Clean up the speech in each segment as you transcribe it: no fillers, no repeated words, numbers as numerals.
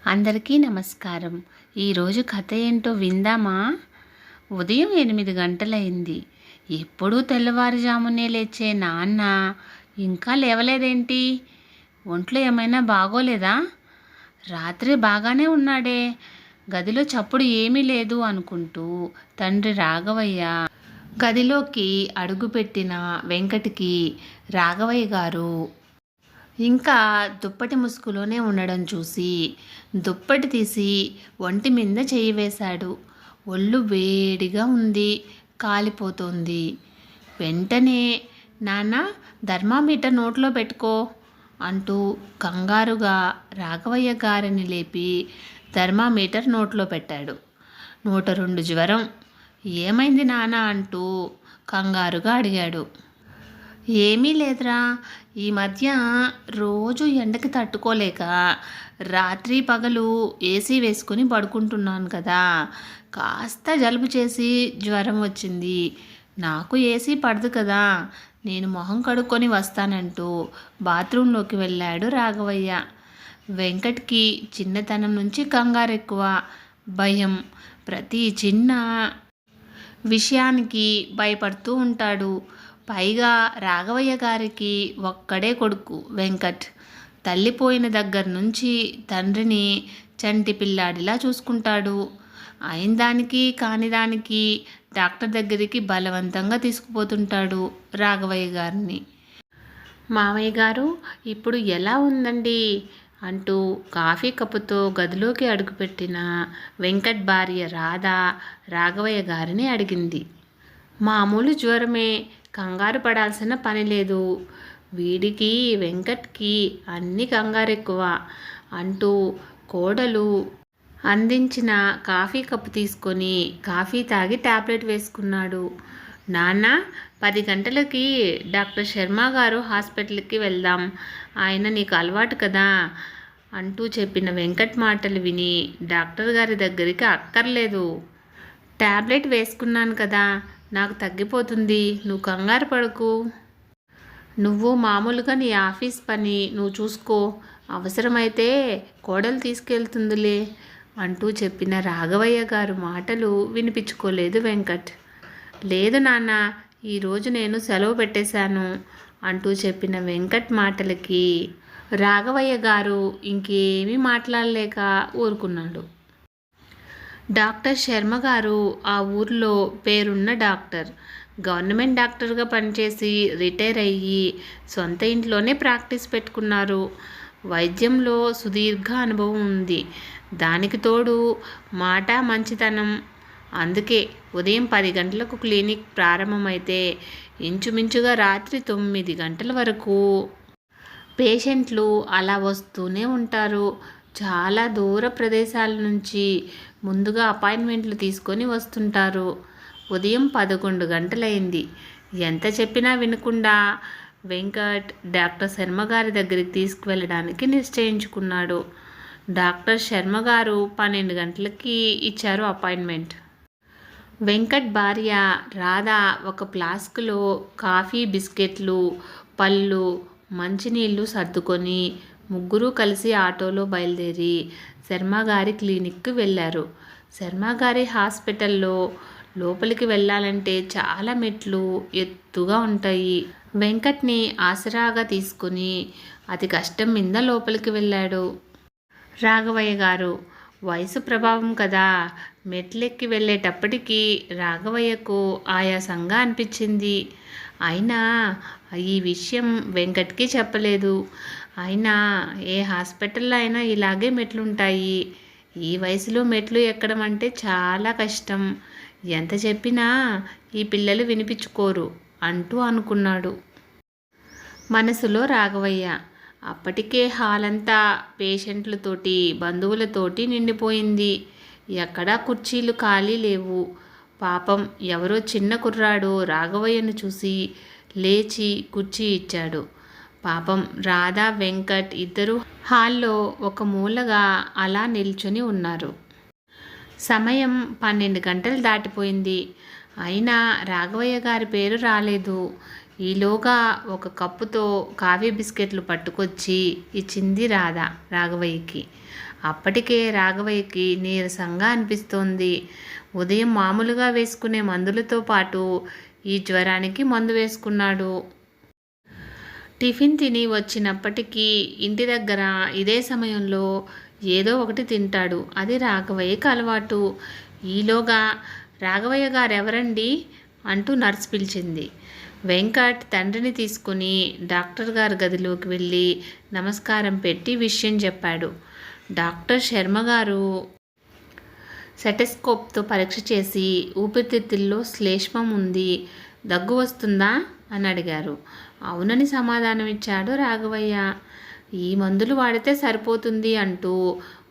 అందరికీ నమస్కారం. ఈరోజు కథ ఏంటో విందామా? ఉదయం 8 గంటలయింది. ఎప్పుడూ తెల్లవారుజామునే లేచే నాన్న ఇంకా లేవలేదేంటి? ఒంట్లో ఏమైనా బాగోలేదా? రాత్రి బాగానే ఉన్నాడే, గదిలో చప్పుడు ఏమీ లేదు అనుకుంటూ తండ్రి రాఘవయ్య గదిలోకి అడుగుపెట్టిన వెంకట్కి రాఘవయ్య గారు ఇంకా దుప్పటి ముసుగులోనే ఉండడం చూసి దుప్పటి తీసి ఒంటి మీద చెయ్యి వేశాడు. ఒళ్ళు వేడిగా ఉంది, కాలిపోతోంది. వెంటనే నాన్న థర్మామీటర్ నోట్లో పెట్టుకో అంటూ కంగారుగా రాఘవయ్య గారిని లేపి థర్మామీటర్ నోట్లో పెట్టాడు. 102 జ్వరం. ఏమైంది నాన్న అంటూ కంగారుగా అడిగాడు. ఏమీ లేదురా, ఈ మధ్య రోజు ఎండకి తట్టుకోలేక రాత్రి పగలు ఏసీ వేసుకుని పడుకుంటున్నాను కదా, కాస్త జలుబు చేసి జ్వరం వచ్చింది. నాకు ఏసీ పడదు కదా, నేను మొహం కడుక్కొని వస్తానంటూ బాత్రూంలోకి వెళ్ళాడు రాఘవయ్య. వెంకట్కి చిన్నతనం నుంచి కంగారు ఎక్కువ, భయం. ప్రతి చిన్న విషయానికి భయపడుతూ ఉంటాడు. పైగా రాఘవయ్య గారికి ఒక్కడే కొడుకు వెంకట్. తల్లిపోయిన దగ్గర నుంచి తండ్రిని చంటి పిల్లాడిలా చూసుకుంటాడు. అయిన దానికి కాని దానికి డాక్టర్ దగ్గరికి బలవంతంగా తీసుకుపోతుంటాడు రాఘవయ్య గారిని. మామయ్య గారు ఇప్పుడు ఎలా ఉందండి అంటూ కాఫీ కప్పుతో గదిలోకి అడుగుపెట్టిన వెంకట్ భార్య రాధ రాఘవయ్య గారిని అడిగింది. మామూలు జ్వరమే, కంగారు పడాల్సిన పని లేదు. వీడికి వెంకట్కి అన్ని కంగారు ఎక్కువ అంటూ కోడలు అందించిన కాఫీ కప్పు తీసుకొని కాఫీ తాగి టాబ్లెట్ వేసుకున్నాడు. నాన్న 10 గంటలకి డాక్టర్ శర్మ గారు హాస్పిటల్కి వెళ్దాం, ఆయన నీకు అలవాటు కదా అంటూ చెప్పిన వెంకట్ మాటలు విని డాక్టర్ గారి దగ్గరికి అక్కర్లేదు, టాబ్లెట్ వేసుకున్నాను కదా, నాకు తగ్గిపోతుంది, నువ్వు కంగారు పడకు, నువ్వు మామూలుగా నీ ఆఫీస్ పని నువ్వు చూసుకో, అవసరమైతే కోడలు తీసుకెళ్తుందిలే అంటూ చెప్పిన రాఘవయ్య గారు మాటలు వినిపించుకోలేదు వెంకట్. లేదు నాన్న, ఈరోజు నేను సెలవు పెట్టేశాను అంటూ చెప్పిన వెంకట్ మాటలకి రాఘవయ్య గారు ఇంకేమీ మాట్లాడలేక ఊరుకున్నాడు. డాక్టర్ శర్మ గారు ఆ ఊర్లో పేరున్న డాక్టర్. గవర్నమెంట్ డాక్టర్గా పనిచేసి రిటైర్ అయ్యి సొంత ఇంట్లోనే ప్రాక్టీస్ పెట్టుకున్నారు. వైద్యంలో సుదీర్ఘ అనుభవం ఉంది. దానికి తోడు మాట మంచితనం. అందుకే ఉదయం 10 గంటలకు క్లినిక్ ప్రారంభమైతే ఇంచుమించుగా రాత్రి 9 గంటల వరకు పేషెంట్లు అలా వస్తూనే ఉంటారు. చాలా దూర ప్రదేశాల నుంచి ముందుగా అపాయింట్మెంట్లు తీసుకొని వస్తుంటారు. ఉదయం 11 గంటలైంది. ఎంత చెప్పినా వినకుండా వెంకట్ డాక్టర్ శర్మ గారి దగ్గరికి తీసుకువెళ్ళడానికి నిశ్చయించుకున్నాడు. డాక్టర్ శర్మ గారు 12 గంటలకి ఇచ్చారు అపాయింట్మెంట్. వెంకట్ భార్య రాధ ఒక ఫ్లాస్క్లో కాఫీ, బిస్కెట్లు, పళ్ళు, మంచినీళ్ళు సర్దుకొని ముగ్గురు కలిసి ఆటోలో బయలుదేరి శర్మగారి క్లినిక్కి వెళ్ళారు. శర్మగారి హాస్పిటల్లో లోపలికి వెళ్ళాలంటే చాలా మెట్లు ఎత్తుగా ఉంటాయి. వెంకట్ని ఆసరాగా తీసుకుని అతి కష్టం మీద లోపలికి వెళ్ళాడు రాఘవయ్య గారు. వయసు ప్రభావం కదా, మెట్లెక్కి వెళ్ళేటప్పటికీ రాఘవయ్యకు ఆయాసంగా అనిపించింది. అయినా ఈ విషయం వెంకట్కి చెప్పలేదు. అయినా ఏ హాస్పిటల్లో అయినా ఇలాగే మెట్లుంటాయి. ఈ వయసులో మెట్లు ఎక్కడం అంటే చాలా కష్టం. ఎంత చెప్పినా ఈ పిల్లలు వినిపించుకోరు అంటూ అనుకున్నాడు మనసులో రాఘవయ్య. అప్పటికే హాల్ అంతా పేషెంట్లతోటి బంధువులతోటి నిండిపోయింది. ఎక్కడా కుర్చీలు ఖాళీ లేవు. పాపం ఎవరో చిన్న కుర్రాడు రాఘవయ్యను చూసి లేచి కుర్చీ ఇచ్చాడు. పాపం రాధా, వెంకట్ ఇద్దరు హాల్లో ఒక మూలగా అలా నిల్చుని ఉన్నారు. సమయం 12 గంటలు దాటిపోయింది. అయినా రాఘవయ్య గారి పేరు రాలేదు. ఈలోగా ఒక కప్పుతో కాఫీ బిస్కెట్లు పట్టుకొచ్చి ఇచ్చింది రాధ రాఘవయ్యకి. అప్పటికే రాఘవయ్యకి నీరసంగా అనిపిస్తోంది. ఉదయం మామూలుగా వేసుకునే మందులతో పాటు ఈ జ్వరానికి మందు వేసుకున్నాడు. టిఫిన్ తిని వచ్చినప్పటికీ ఇంటి దగ్గర ఇదే సమయంలో ఏదో ఒకటి తింటాడు. అది రాఘవయ్యకి అలవాటు. ఈలోగా రాఘవయ్య గారెవరండి అంటూ నర్సు పిలిచింది. వెంకట్ తండ్రిని తీసుకుని డాక్టర్ గారి గదిలోకి వెళ్ళి నమస్కారం పెట్టి విషయం చెప్పాడు. డాక్టర్ శర్మ గారు సెటెస్కోప్తో పరీక్ష చేసి ఊపిరితిత్తుల్లో శ్లేష్మం ఉంది, దగ్గు వస్తుందా అని అడిగారు. అవునని సమాధానం ఇచ్చాడు రాఘవయ్య. ఈ మందులు వాడితే సరిపోతుంది అంటూ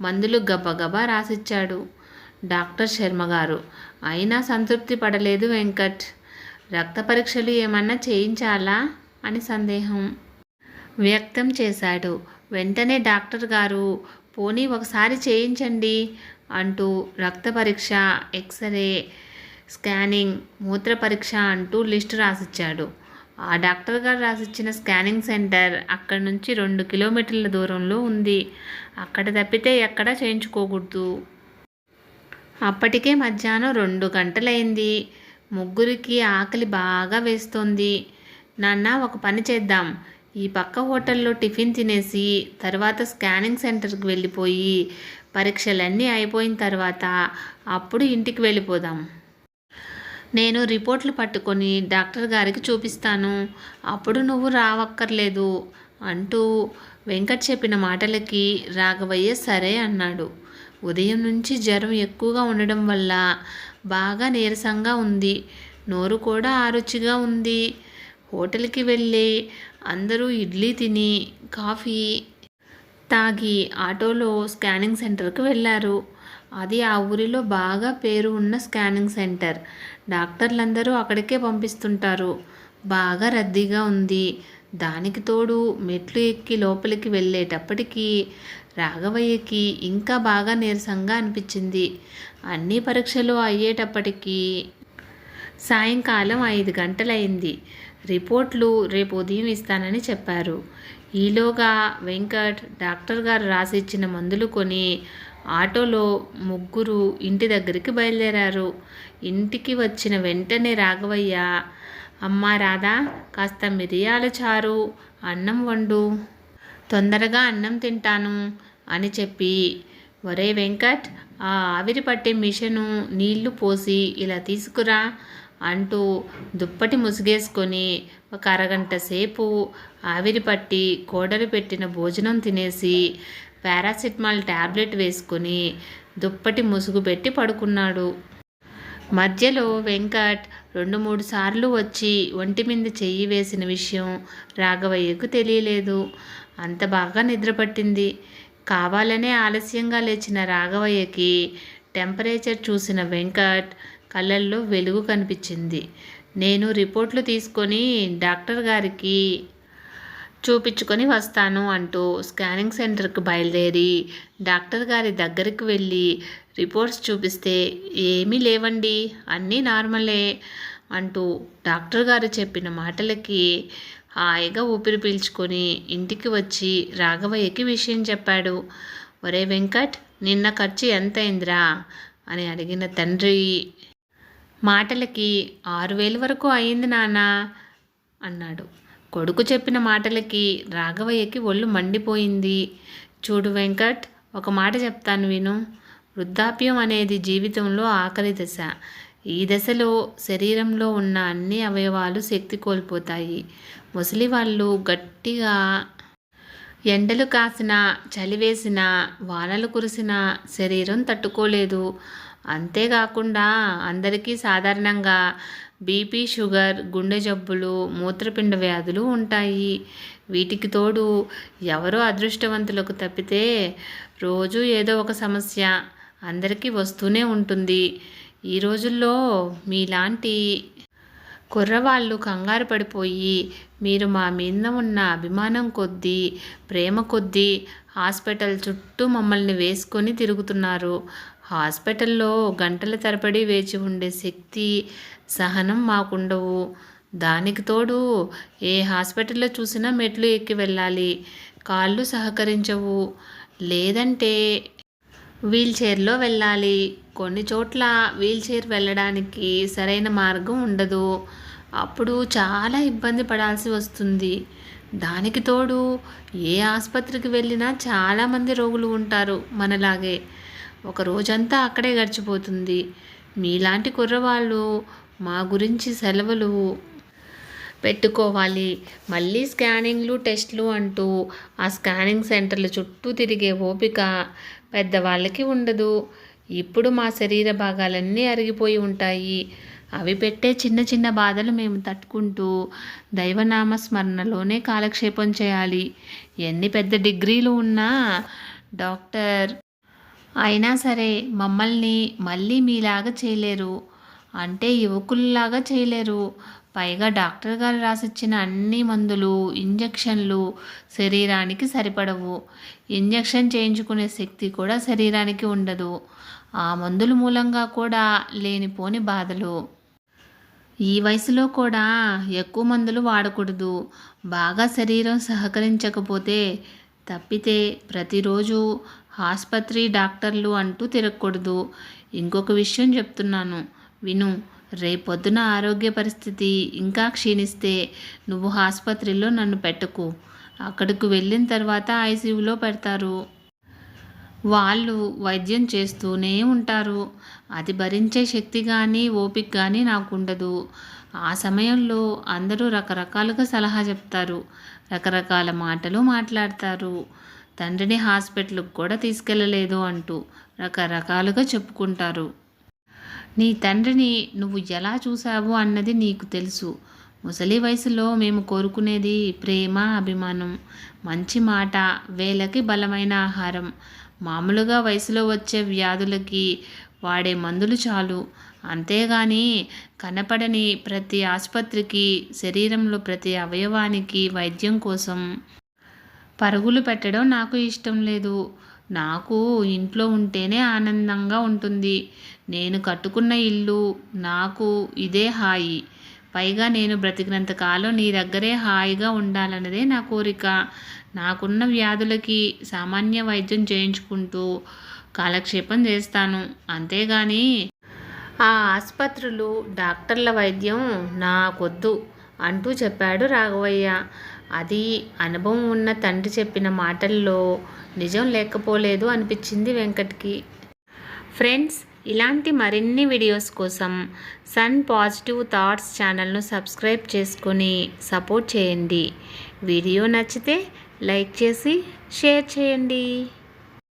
మందులు గబగబా రాసిచ్చాడు డాక్టర్ శర్మగారు. అయినా సంతృప్తి పడలేదు వెంకట్. రక్త పరీక్షలు ఏమన్నా చేయించాలా అని సందేహం వ్యక్తం చేశాడు. వెంటనే డాక్టర్ గారు పోనీ ఒకసారి చేయించండి అంటూ రక్త పరీక్ష, ఎక్స్రే, స్కానింగ్, మూత్ర పరీక్ష అంటూ లిస్టు రాసిచ్చాడు. ఆ డాక్టర్ గారు రాసిచ్చిన స్కానింగ్ సెంటర్ అక్కడి నుంచి 2 కిలోమీటర్ల దూరంలో ఉంది. అక్కడ తప్పితే ఎక్కడా చేయించుకోకూడదు. అప్పటికే మధ్యాహ్నం 2 గంటలైంది. ముగ్గురికి ఆకలి బాగా వేస్తోంది. నాన్న, ఒక పని చేద్దాం. ఈ పక్క హోటల్లో టిఫిన్ తినేసి తర్వాత స్కానింగ్ సెంటర్కి వెళ్ళిపోయి పరీక్షలన్నీ అయిపోయిన తర్వాత అప్పుడు ఇంటికి వెళ్ళిపోదాం. నేను రిపోర్ట్లు పట్టుకొని డాక్టర్ గారికి చూపిస్తాను. అప్పుడు నువ్వు రావక్కర్లేదు అంటూ వెంకట్ చెప్పిన మాటలకి రాఘవయ్య సరే అన్నాడు. ఉదయం నుంచి జ్వరం ఎక్కువగా ఉండడం వల్ల బాగా నీరసంగా ఉంది. నోరు కూడా ఆరుచిగా ఉంది. హోటల్కి వెళ్ళి అందరూ ఇడ్లీ తిని కాఫీ తాగి ఆటోలో స్కానింగ్ సెంటర్కి వెళ్ళారు. అది ఆ ఊరిలో బాగా పేరు ఉన్న స్కానింగ్ సెంటర్. డాక్టర్లందరూ అక్కడికే పంపిస్తుంటారు. బాగా రద్దీగా ఉంది. దానికి తోడు మెట్లు ఎక్కి లోపలికి వెళ్ళేటప్పటికీ రాఘవయ్యకి ఇంకా బాగా నీరసంగా అనిపించింది. అన్ని పరీక్షలు అయ్యేటప్పటికీ సాయంకాలం 5 గంటలైంది. రిపోర్ట్లు రేపు ఉదయం ఇస్తానని చెప్పారు. ఈలోగా వెంకట్ డాక్టర్ గారు రాసిచ్చిన మందులు కొని ఆటోలో ముగ్గురు ఇంటి దగ్గరికి బయలుదేరారు. ఇంటికి వచ్చిన వెంటనే రాఘవయ్య, అమ్మా రాధా, కాస్త మిరియాల చారు, అన్నం వండు, తొందరగా అన్నం తింటాను అని చెప్పి, ఒరే వెంకట్, ఆ ఆవిరి పట్టే మిషను నీళ్లు పోసి ఇలా తీసుకురా అంటూ దుప్పటి ముసుగేసుకొని ఒక అరగంట సేపు ఆవిరి పట్టి కోడలు పెట్టిన భోజనం తినేసి పారాసిటమాల్ ట్యాబ్లెట్ వేసుకొని దుప్పటి ముసుగు పెట్టి పడుకున్నాడు. మధ్యలో వెంకట్ 2-3 సార్లు వచ్చి ఒంటి మీద చెయ్యి వేసిన విషయం రాఘవయ్యకు తెలియలేదు. అంత బాగా నిద్రపట్టింది. కావాలనే ఆలస్యంగా లేచిన రాఘవయ్యకి టెంపరేచర్ చూసిన వెంకట్ కళ్ళల్లో వెలుగు కనిపించింది. నేను రిపోర్ట్లు తీసుకొని డాక్టర్ గారికి చూపించుకొని వస్తాను అంటూ స్కానింగ్ సెంటర్కి బయలుదేరి డాక్టర్ గారి దగ్గరికి వెళ్ళి రిపోర్ట్స్ చూపిస్తే ఏమీ లేవండి, అన్నీ నార్మలే అంటూ డాక్టర్ గారు చెప్పిన మాటలకి హాయిగా ఊపిరి పీల్చుకొని ఇంటికి వచ్చి రాఘవయ్యకి విషయం చెప్పాడు. ఒరే వెంకట్, నిన్న ఖర్చు ఎంతైందిరా అని అడిగిన తండ్రి మాటలకి 6,000 వరకు అయింది నాన్న అన్నాడు. కొడుకు చెప్పిన మాటలకి రాఘవయ్యకి ఒళ్ళు మండిపోయింది. చూడు వెంకట్, ఒక మాట చెప్తాను విను. వృద్ధాప్యం అనేది జీవితంలో ఆఖరి దశ. ఈ దశలో శరీరంలో ఉన్న అన్ని అవయవాలు శక్తి కోల్పోతాయి. ముసలివాళ్ళు గట్టిగా ఎండలు కాసినా, చలివేసినా, వానలు కురిసినా శరీరం తట్టుకోలేదు. అంతేకాకుండా అందరికీ సాధారణంగా బీపీ, షుగర్, గుండె జబ్బులు, మూత్రపిండ వ్యాధులు ఉంటాయి. వీటికి తోడు ఎవరో అదృష్టవంతులకు తప్పితే రోజు ఏదో ఒక సమస్య అందరికీ వస్తూనే ఉంటుంది. ఈ రోజుల్లో మీలాంటి కుర్రవాళ్ళు కంగారు పడిపోయి మీరు మా మీద ఉన్న అభిమానం కొద్దీ, ప్రేమ కొద్దీ హాస్పిటల్ చుట్టూ మమ్మల్ని వేసుకొని తిరుగుతున్నారు. హాస్పిటల్లో గంటల తరబడి వేచి ఉండే శక్తి, సహనం మాకుండవు. దానికి తోడు ఏ హాస్పిటల్లో చూసినా మెట్లు ఎక్కి వెళ్ళాలి. కాళ్ళు సహకరించవు. లేదంటే వీల్ చైర్లో వెళ్ళాలి. కొన్ని చోట్ల వీల్ చైర్ వెళ్ళడానికి సరైన మార్గం ఉండదు. అప్పుడు చాలా ఇబ్బంది పడాల్సి వస్తుంది. దానికి తోడు ఏ ఆసుపత్రికి వెళ్ళినా చాలామంది రోగులు ఉంటారు మనలాగే. ఒక రోజంతా అక్కడే గడిచిపోతుంది. మీలాంటి కుర్రవాళ్ళు మా గురించి సెలవులు పెట్టుకోవాలి. మళ్ళీ స్కానింగ్లు టెస్ట్లు అంటూ ఆ స్కానింగ్ సెంటర్ల చుట్టూ తిరిగే ఓపిక పెద్దవాళ్ళకి ఉండదు. ఇప్పుడు మా శరీర భాగాలన్నీ అరిగిపోయి ఉంటాయి. అవి పెట్టే చిన్న చిన్న బాధలు మేము తట్టుకుంటూ దైవనామ స్మరణలోనే కాలక్షేపం చేయాలి. ఎన్ని పెద్ద డిగ్రీలు ఉన్నా డాక్టర్ అయినా సరే మమ్మల్ని మళ్ళీ మీలాగా చేయలేరు. అంటే యువకుల్లాగా చేయలేరు. పైగా డాక్టర్ గారు రాసిచ్చిన అన్ని మందులు ఇంజెక్షన్లు శరీరానికి సరిపడవు. ఇంజెక్షన్ చేయించుకునే శక్తి కూడా శరీరానికి ఉండదు. ఆ మందుల మూలంగా కూడా లేనిపోని బాధలు. ఈ వయసులో కూడా ఎక్కువ మందులు వాడకూడదు. బాగా శరీరం సహకరించకపోతే తప్పితే ప్రతిరోజు ఆసుపత్రి డాక్టర్లు అంటూ తిరగకూడదు. ఇంకొక విషయం చెప్తున్నాను విను. రేపొద్దున ఆరోగ్య పరిస్థితి ఇంకా క్షీణిస్తే నువ్వు ఆసుపత్రిలో నన్ను పెట్టకు. అక్కడికి వెళ్ళిన తర్వాత ఐసీయూలో పెడతారు. వాళ్ళు వైద్యం చేస్తూనే ఉంటారు. అది భరించే శక్తి కానీ ఓపిక కానీ నాకు ఉండదు. ఆ సమయంలో అందరూ రకరకాలుగా సలహా చెప్తారు. రకరకాల మాటలు మాట్లాడతారు. తండ్రిని హాస్పిటల్కి కూడా తీసుకెళ్ళలేదు అంటూ రకరకాలుగా చెప్పుకుంటారు. నీ తండ్రిని నువ్వు ఎలా చూసావు అన్నది నీకు తెలుసు. ముసలి వయసులో మేము కోరుకునేది ప్రేమ, అభిమానం, మంచి మాట, వేళకి బలమైన ఆహారం. మామూలుగా వయసులో వచ్చే వ్యాధులకి వాడే మందులు చాలు. అంతేగాని కనపడని ప్రతి ఆసుపత్రికి, శరీరంలో ప్రతి అవయవానికి వైద్యం కోసం పరుగులు పెట్టడం నాకు ఇష్టం లేదు. నాకు ఇంట్లో ఉంటేనే ఆనందంగా ఉంటుంది. నేను కట్టుకున్న ఇల్లు, నాకు ఇదే హాయి. పైగా నేను బ్రతికినంత కాలం నీ దగ్గరే హాయిగా ఉండాలన్నదే నా కోరిక. నాకున్న వ్యాధులకి సామాన్య వైద్యం చేయించుకుంటూ కాలక్షేపం చేస్తాను. అంతేగాని ఆ ఆసుపత్రులు డాక్టర్ల వైద్యం నాకొద్దు అంటూ చెప్పాడు రాఘవయ్య. అది అనుభవం ఉన్న తండ్రి చెప్పిన మాటల్లో నిజం లేకపోలేదు అనిపించింది వెంకట్కి. ఫ్రెండ్స్, ఇలాంటి మరిన్ని వీడియోస్ కోసం సన్ పాజిటివ్ థాట్స్ ఛానల్ను సబ్స్క్రైబ్ చేసుకొని సపోర్ట్ చేయండి. వీడియో నచ్చితే లైక్ చేసి షేర్ చేయండి.